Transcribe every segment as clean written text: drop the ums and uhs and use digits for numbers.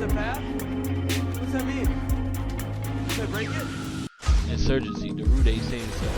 innocent path? What's that mean? Should I break it? Insurgency, the Wildest Sandstorm.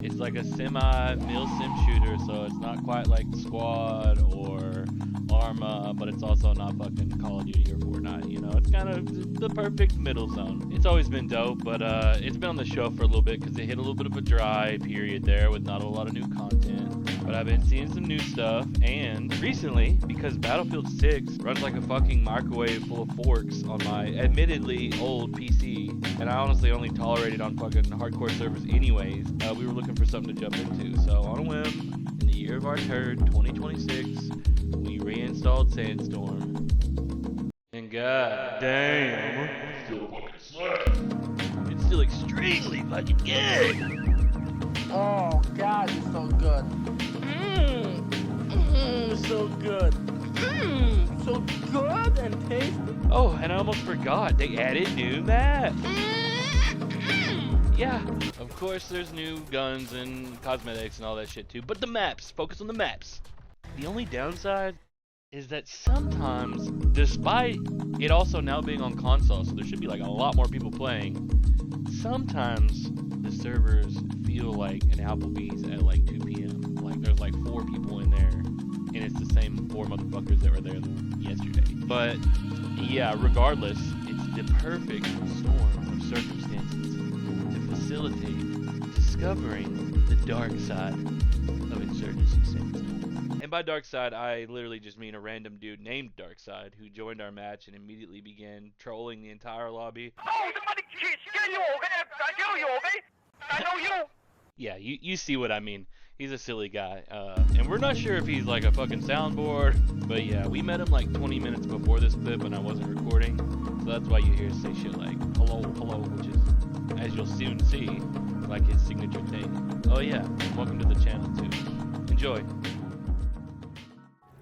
It's like a semi-mil sim shooter, so it's not quite like Squad or Arma, but it's also not fucking Call of Duty or Fortnite, you know? It's kind of the perfect middle zone. It's always been dope, but it's been on the shelf for a little bit because it hit a little bit of a dry period there with not a lot of new content. But I've been seeing some new stuff, and recently, because Battlefield 6 runs like a fucking microwave full of forks on my admittedly old PC, and I honestly only tolerate it on fucking hardcore servers anyways, we were looking for something to jump into. So on a whim, in the year of our turd, 2026, we reinstalled Sandstorm. And god damn, it's still extremely fucking good. Oh god, it's so good. So good. So good and tasty. Oh, and I almost forgot, they added new maps. Yeah, of course there's new guns and cosmetics and all that shit too, but the maps, focus on the maps. The only downside is that sometimes, despite it also now being on console, so there should be like a lot more people playing, sometimes the servers feel like an Applebee's at like 2 p.m. Like there's like 4 people in there, and it's the same 4 motherfuckers that were there yesterday. But yeah, regardless, it's the perfect storm of circumstances to facilitate discovering the dark side of Insurgency Sandstorm. And by dark side, I literally just mean a random dude named Darkside who joined our match and immediately began trolling the entire lobby. Yeah, you see what I mean. He's a silly guy, and we're not sure if he's like a fucking soundboard, but yeah, we met him like 20 minutes before this clip when I wasn't recording, so that's why you hear us say shit like hello, hello, which is, as you'll soon see, like his signature thing. Oh yeah, welcome to the channel too. Enjoy.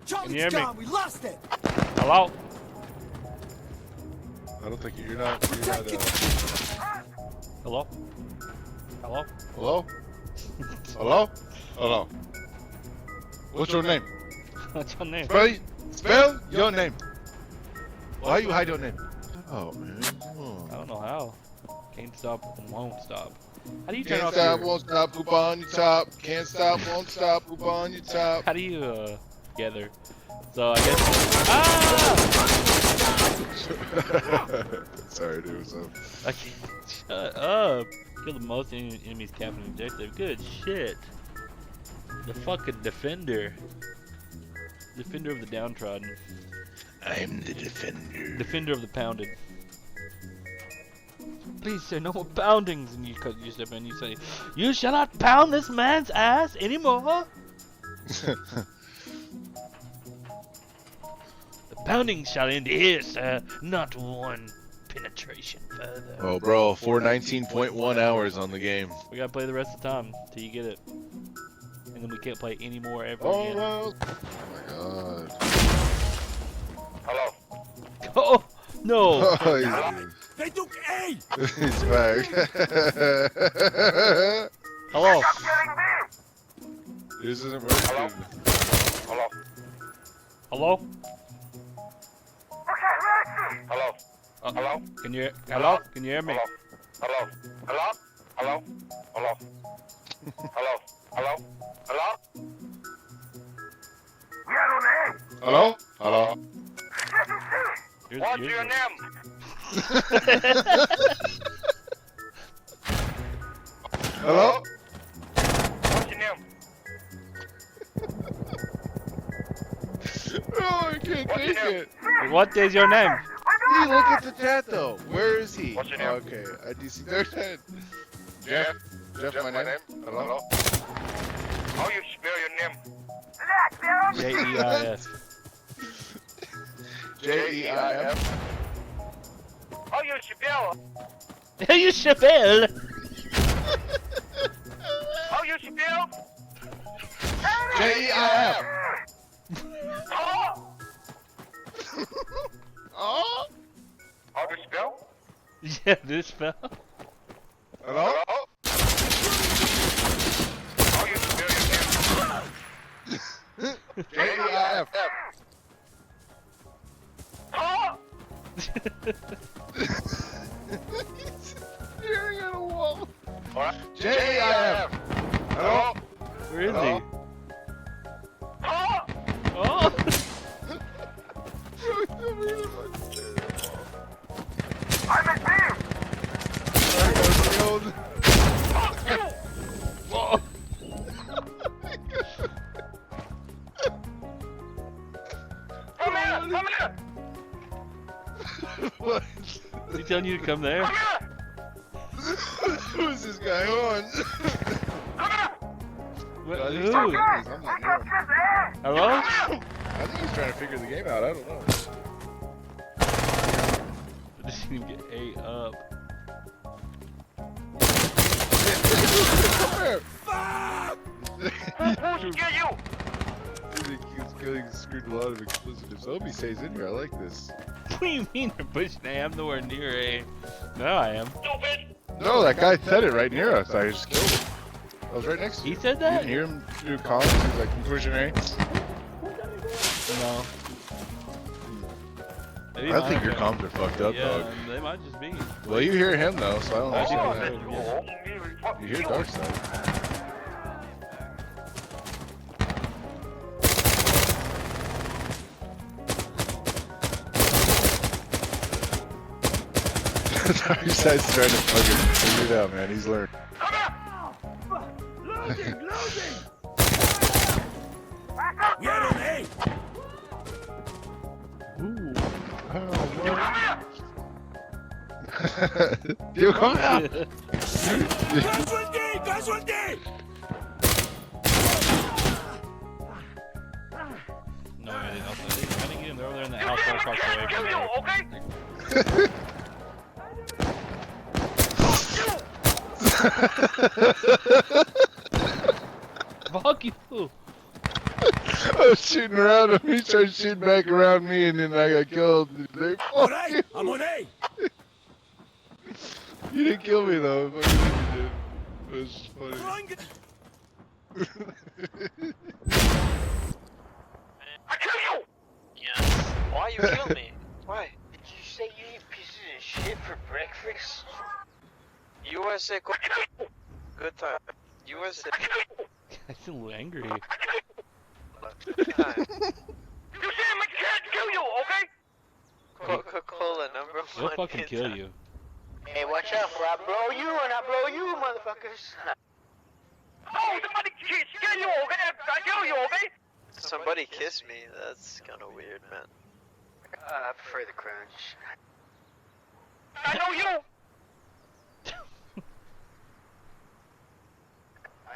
Can you hear me? We lost it. Hello? I don't think you're not Hello? Hello? Hello? Hello? Hello? What's your name? What's your name? Spell your name. Why you hide your name? Oh man. Oh. I don't know how. Can't stop and won't stop. How do you turn Can't off stop, your... won't stop, poop on your top. Can't stop, won't stop, poop on your top. How do you, together? So I guess... Ah! Sorry, dude, what's up? I can't... Shut up. Kill the most enemies captain objective. Good shit. The fucking defender. Defender of the downtrodden. I'm the defender. Defender of the pounded. Please say no more poundings, and you step in and you say, "You shall not pound this man's ass anymore." The pounding shall end here, sir. Not one penetration further. Oh, bro, 419.1 hours on the game. We gotta play the rest of the time till you get it, and then we can't play anymore ever Oh, again. well. Oh my god. Hello. Oh no! Oh, They took A. he's back. Hello. This isn't working. Hello. Hello. Hello. Hello. Can you? Hello? Can you hear me? Hello. Hello. Hello. Hello. Hello. Hello. Hello. Hello? Hello? What's your name? Hello? What's your name? Oh, I can't What's your take name? it. What is your name? Hey, look at the chat though. Where is he? What's your name? Okay, I DC. There's that. Jeff. Jeff, my name. Hello? How you spell your name? J-E-I-S. Jeif. How you spell? You Chappelle. How you spell? Jeif. Oh. Oh. How do you spell? Yeah, this fell. Hello? How you spell your name? Jeif. Staring at a wall. J-I-F. Hello? Where is Hello? he? Oh! Whoa! What? Is he telling you to come there? Who's this guy on? What? No, he's Who? talking to me. I'm not hearing him. Hello? I think he's trying to figure the game out. I don't know. I just need to get A up. Come here. Who's get you? He keeps getting screwed a lot of explosives. Obi stays in here. I like this. What do you mean they're pushing A? I'm nowhere near A. No, I am. Stupid. No, that guy said it right near us. I just killed him. I was right next to He you. said You that? didn't hear him through comms? He's like, I'm pushing A. No. Maybe I mine think your are- comms are fucked up, yeah, dog. They might just be. Well, you hear him though, so I don't know. I what's do going hear on. him, yeah. You hear Darkside. Darkside's trying to fucking figure it out, man. He's learned. We are on A. Ooh. Tío, come here! Casualty! Casualty! No, I didn't. I didn't get him. They're over there in the house right across the way from You, me. okay? Fuck you! I was shooting around him, he started shooting back around me, and then I got killed. They, All fuck right, you. I'm on A. You didn't kill me though. Fucking you did. It was funny. Run. I kill you. Yes. Why you kill me? Why? Did you say you eat pieces of shit for breakfast? USA good time. USA I feel angry. You time. see him, I can't kill you, okay? Coca-Cola number one. He'll fucking hit kill time. you. Hey, watch out, for I blow you and I blow you, motherfuckers. Oh, somebody kill you, okay? I kill you, okay? Somebody kiss me. That's kind of weird, man. I prefer the crunch. I know you.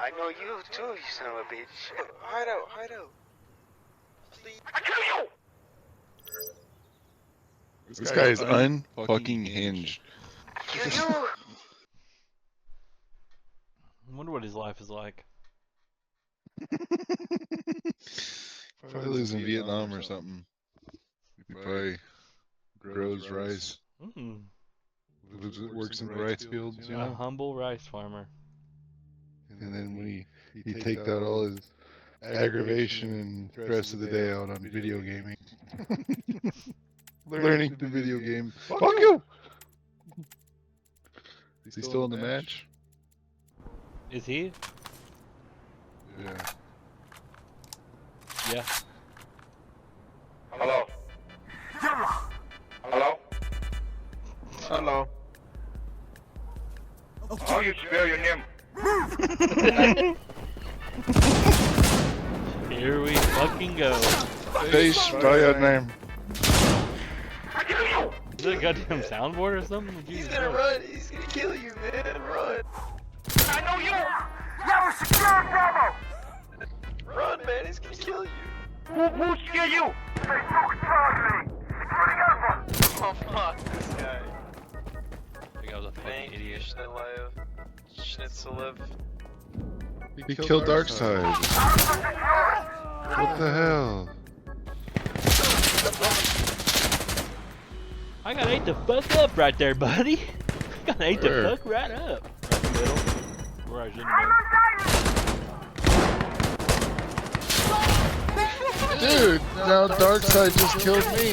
I know you too, you son of a bitch. Hide out. Please. I kill you. This guy is unfucking hinged. Kill you. I wonder what his life is like. Probably lives in Vietnam or something. He probably grows rice. Mm. Works in the rice fields, you A know. humble rice farmer. And then when he takes out all his aggravation and the rest of the day out on video gaming. Learning the video game. Fuck you! Is he still in the match? Is he? Yeah. Yeah. Hello. Hello. Hello. How you spell your name? Here we fucking go. Face, spell your name. I kill you. Is that a goddamn soundboard or something? He's Jesus gonna Christ. run. He's gonna kill you, man. Run. I know you. You're a secure Bravo. Run, man. He's gonna kill you. Who scared you? They took charge me. Oh, fuck this guy. I think I was a fucking Thank you, idiot. Schnitzelev. He killed Darkside. What the hell? I got ate the fuck up right there, buddy. I got ate the Where? fuck right up. Right in the middle. Where I shouldn't have Dude, now Darkside just killed me.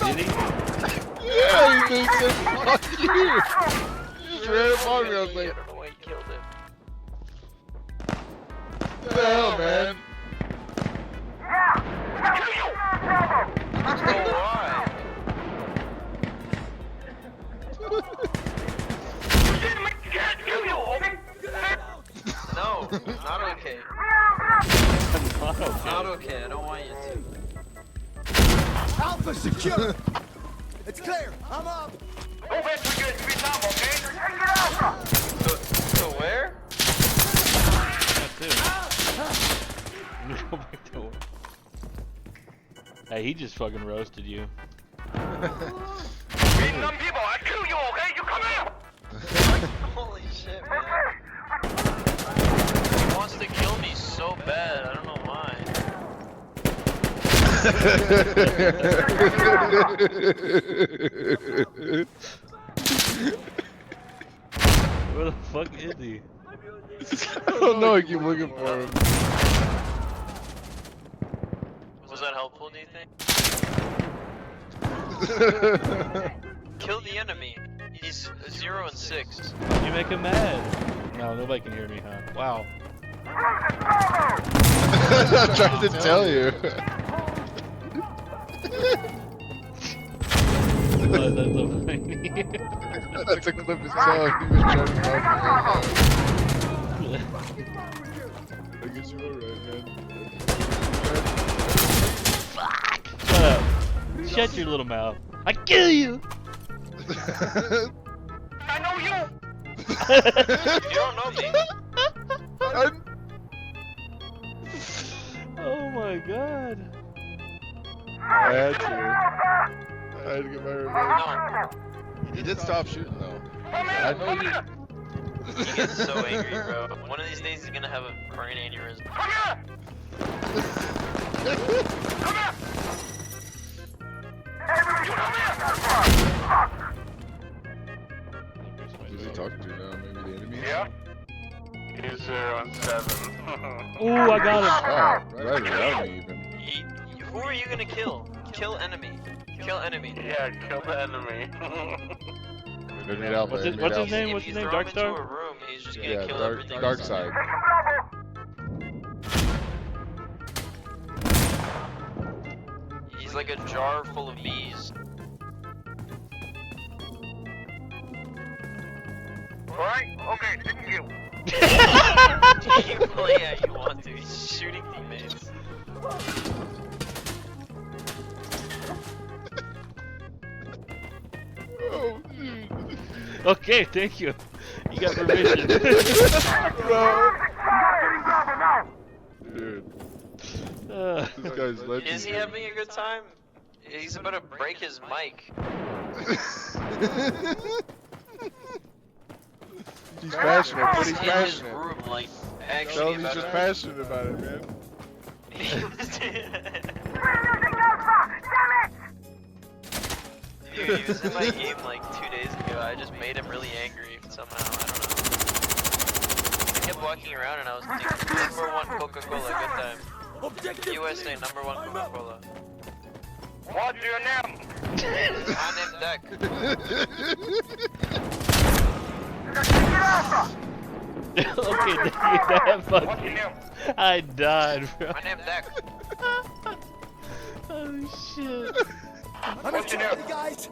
Did he? Yeah, he said, fuck you. He just ran up on me. I was I like, don't know why he killed him. what the hell, man? So why? No, not okay. Not okay, I don't want you to. Alpha secure. It's clear. I'm up. Go back to your street now, okay? So where? That's it. Go back to work. Hey, he just fucking roasted you. Vietnam people, I kill you, okay? You come here. Holy shit, man. He wants to kill me so bad, I don't know why. Where the fuck is he? I don't know, I keep looking for him. Was that helpful, do you think? Kill the enemy. He's 0 and 6. You make him mad. No, nobody can hear me, huh? Wow. I'm trying to tell you. Oh, that's so funny. That's a clip of song. He was trying to talk me. I guess you're alright, man. Shut up. Shut your little mouth. I kill you! I know you. You don't know me. Oh my god. I had to. I had to get my revenge. No. He did stop shooting though. Come here. I know Come you. here. He gets so angry, bro. One of these days he's gonna have a brain aneurysm. Come here. Come here. You come here. Who's he talking to now? Maybe the enemy? Yeah. He's 0 and 7. Ooh, I got him. Oh, right around me even. Who are you gonna kill? Kill enemy. Kill enemy. Yeah, kill the enemy. Enemy alpha, What's his enemy alpha. name? If What's you his name? throw him Dark into a Star? room, he's just gonna Yeah, kill dark, everything. dark side. He's like a jar full of bees. Alright? Okay, thank you. You play how you want to. He's shooting teammates. Oh, dude. Okay, thank you. You got permission. Dude, Uh, this guy's legendary. Is he having a good time? He's about to break his mic. He's passionate, but he's in his passionate. room, like, No, actually he's about just it. passionate about it, man. Dude, he was in my game like 2 days ago. I just made him really angry somehow. I don't know. I kept walking around and I was thinking, #1 Coca-Cola, good time. USA #1 Coca-Cola. What's your name? My name's Deck. okay, that What's your fucking. name? I died, bro. My name's Deck. Oh shit. I'm in trouble, guys.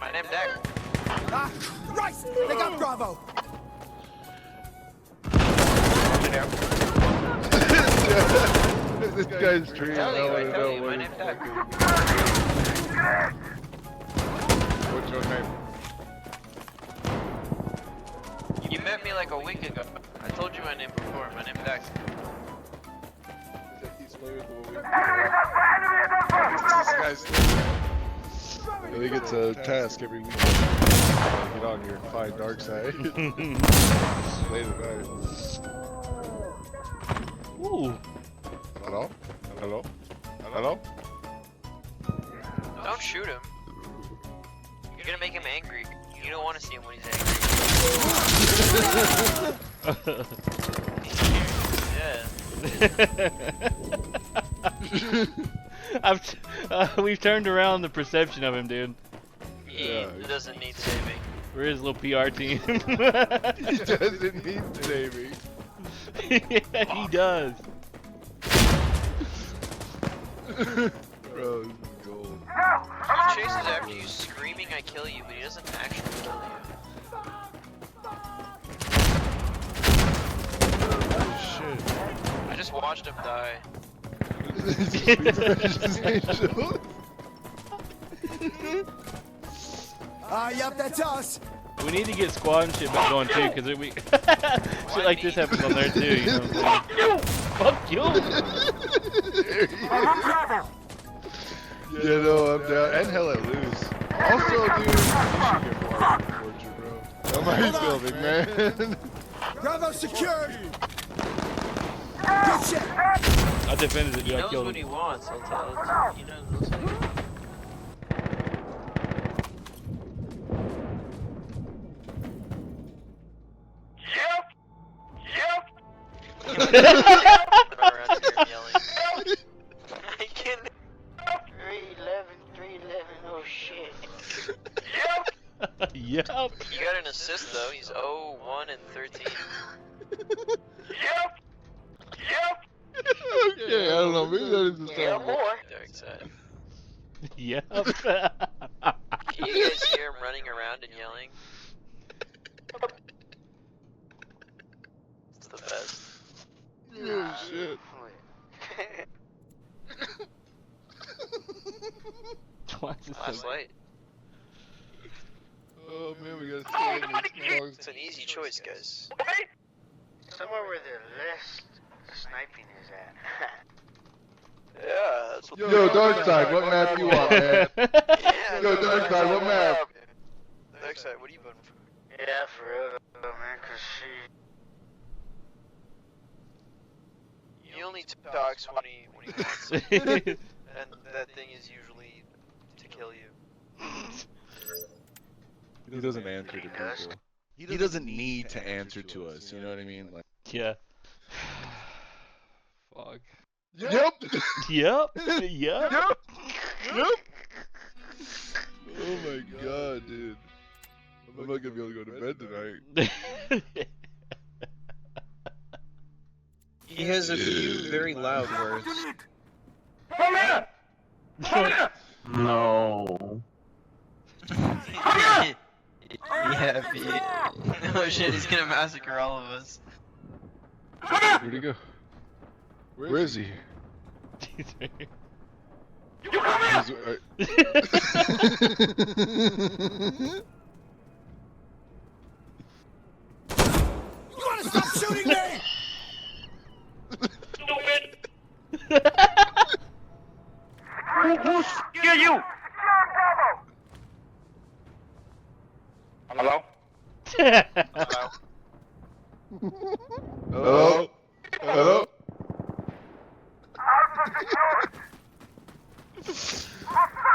My name's Deck. Ah, Rice, they got Bravo. What's your name? This guy's dream. Tell I you, I wanna tell know you, my what name's he's Deck. What's your name? You met me like a week ago. I told you my name before. My name's Deck. He's familiar with the This guy's. He gets a task every week. Get on your fine dark side. Late at night. Ooh. Hello? Hello? Hello? Don't shoot him. You're gonna make him angry. You don't want to see him when he's angry. Yeah, We've turned around the perception of him, dude. He doesn't need saving. We're his little PR team. He doesn't need saving. Yeah, he does. Bro, this is gold. He chases after you screaming I kill you, but he doesn't actually kill you. Oh shit. I just watched him die. Yep, that's us. We need to get squad and shit back going too, because we shit like this happens on there too. You know what I'm saying? Fuck you! Yeah, no, I'm down. And hell at lose. Also, dude, you should get more torture, bro. How am I filming, man? Bravo secured. Good shit. I defended it, He dude. I knows killed what him. he wants, I'll tell you. He knows what's like. Run around here yelling. I can't. 311, oh shit. Yep. He got an assist though. He's 0, 1, and 13. Okay, I don't know. Maybe that is the Yeah, same. boy. Dark side. Yep. Can you guys hear him running around and yelling? It's the best. Oh shit. Why is this Last so- light. Oh man, we gotta stay in this long. It's an easy choice, guys. Somewhere where the less sniping is at. Yeah, that's what. Yo, Darkside, what map you want, man? Yo, Darkside, what map? Darkside, what are you voting for? Yeah, for real, man, cause He only talks when he wants, and that thing is usually to kill you. He doesn't answer to people. He doesn't need to answer to us, you know what I mean? Like, Yeah. Fuck. yep! Yep. Yep. Yep! Yep! Oh my god, dude. I'm not gonna be able to go to bed tonight. He has a few very loud words. Come here! Come here! No. Yeah, oh shit, he's gonna massacre all of us. Where'd he go? Where is he? You come here! You wanna stop shooting me? Stupid! Who scare you? Hello? Hello? Hello? Hello?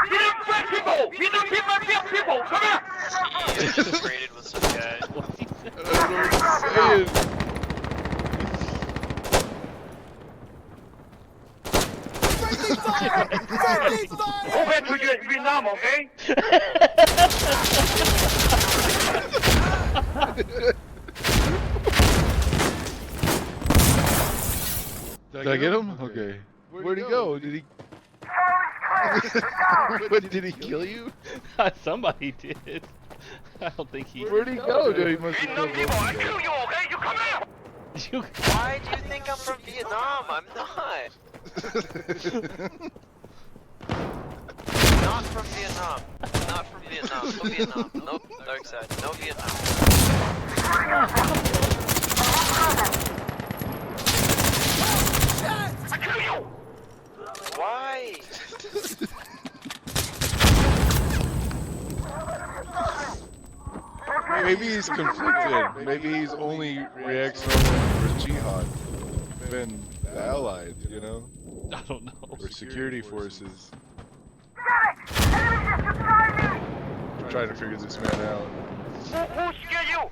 You didn't kill people! You didn't kill my people! Come here! He just traded with some guy. That's what I'm saying. Friendly fire! Friendly Go fire! back to Vietnam, okay? Did I get him? Okay. Where'd he go? Did he... What, did he kill you? Somebody did. I don't think he. Where'd he go, dude? He must have Vietnam killed people, I both kill of you, okay? You come here! Why do you think I'm from Vietnam? I'm not. Not from Vietnam. Not from Vietnam. No Vietnam. No dark side. No Vietnam. I kill you! Why? Maybe he's conflicted. Maybe he's only reacts normally for jihad than the Allied, you know? I don't know. Or security forces. I'm trying to figure this man out. Who scare you?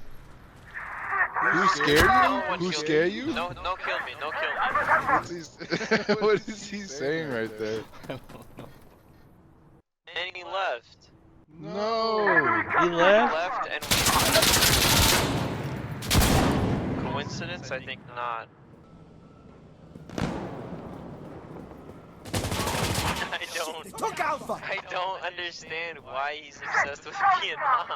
Who scared No you? one Who killed scare me. you? No, no, kill me. No, kill me. What's he, what is he saying right there? And he left. No. He left? Left and coincidence? I think not. I don't understand why he's obsessed with Vietnam.